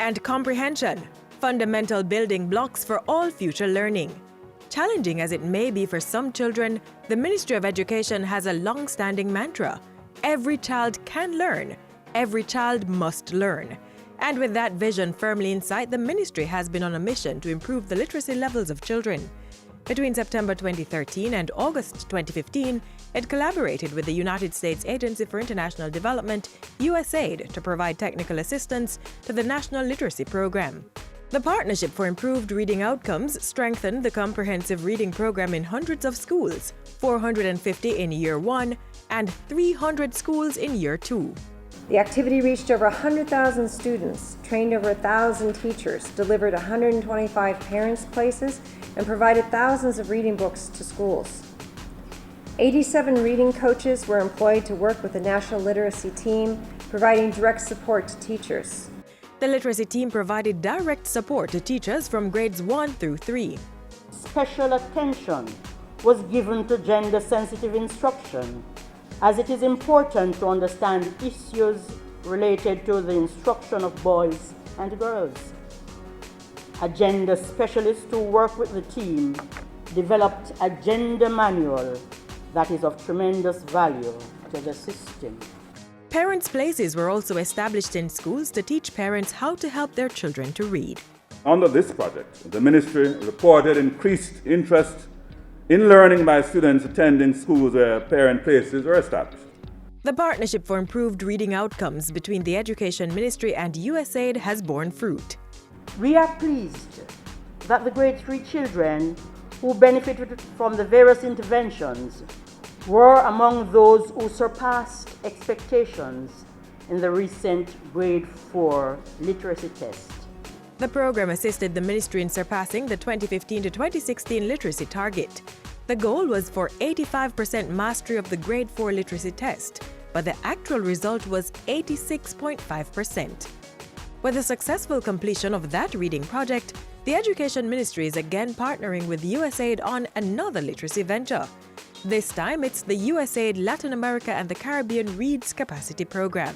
and comprehension, fundamental building blocks for all future learning. Challenging as it may be for some children, the Ministry of Education has a long-standing mantra: every child can learn, every child must learn. And with that vision firmly in sight, the ministry has been on a mission to improve the literacy levels of children. Between September 2013 and August 2015, it collaborated with the United States Agency for International Development, USAID, to provide technical assistance to the National Literacy Program. The Partnership for Improved Reading Outcomes strengthened the comprehensive reading program in hundreds of schools, 450 in Year 1 and 300 schools in Year 2. The activity reached over 100,000 students, trained over 1,000 teachers, delivered 125 parents' places, and provided thousands of reading books to schools. 87 reading coaches were employed to work with the National Literacy Team, providing direct support to teachers. The literacy team provided direct support to teachers from grades 1 through 3. Special attention was given to gender-sensitive instruction, as it is important to understand issues related to the instruction of boys and girls. A gender specialist who worked with the team developed a gender manual that is of tremendous value to the system. Parents' places were also established in schools to teach parents how to help their children to read. Under this project, the ministry reported increased interest in learning by students attending schools where parent places are established. The Partnership for Improved Reading Outcomes between the Education Ministry and USAID has borne fruit. We are pleased that the grade 3 children who benefited from the various interventions were among those who surpassed expectations in the recent grade 4 literacy test. The program assisted the ministry in surpassing the 2015 to 2016 literacy target. The goal was for 85% mastery of the grade 4 literacy test, but the actual result was 86.5%. With the successful completion of that reading project, the Education Ministry is again partnering with USAID on another literacy venture. This time, it's the USAID Latin America and the Caribbean Reads Capacity Program.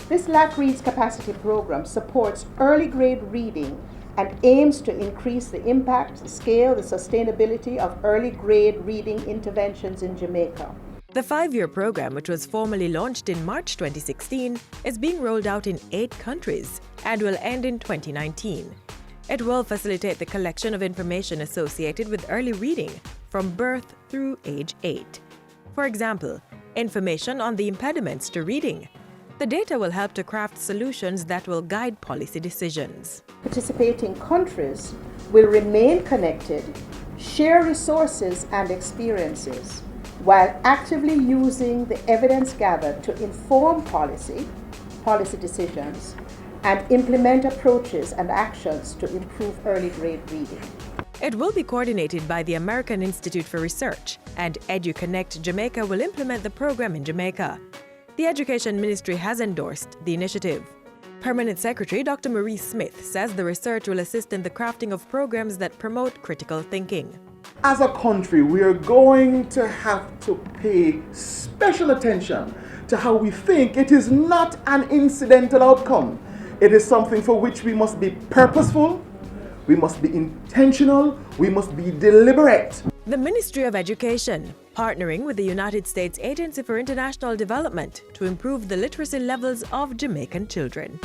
This LAC Reads Capacity Program supports early grade reading and aims to increase the impact, the scale, the sustainability of early grade reading interventions in Jamaica. The 5-year program, which was formally launched in March 2016, is being rolled out in 8 countries and will end in 2019. It will facilitate the collection of information associated with early reading from birth through age 8. For example, information on the impediments to reading. The data will help to craft solutions that will guide policy decisions. Participating countries will remain connected, share resources and experiences, while actively using the evidence gathered to inform policy decisions, and implement approaches and actions to improve early grade reading. It will be coordinated by the American Institute for Research, and EduConnect Jamaica will implement the program in Jamaica. The Education Ministry has endorsed the initiative. Permanent Secretary Dr. Marie Smith says the research will assist in the crafting of programs that promote critical thinking. As a country, we are going to have to pay special attention to how we think. It is not an incidental outcome. It is something for which we must be purposeful, we must be intentional, we must be deliberate. The Ministry of Education, partnering with the United States Agency for International Development to improve the literacy levels of Jamaican children.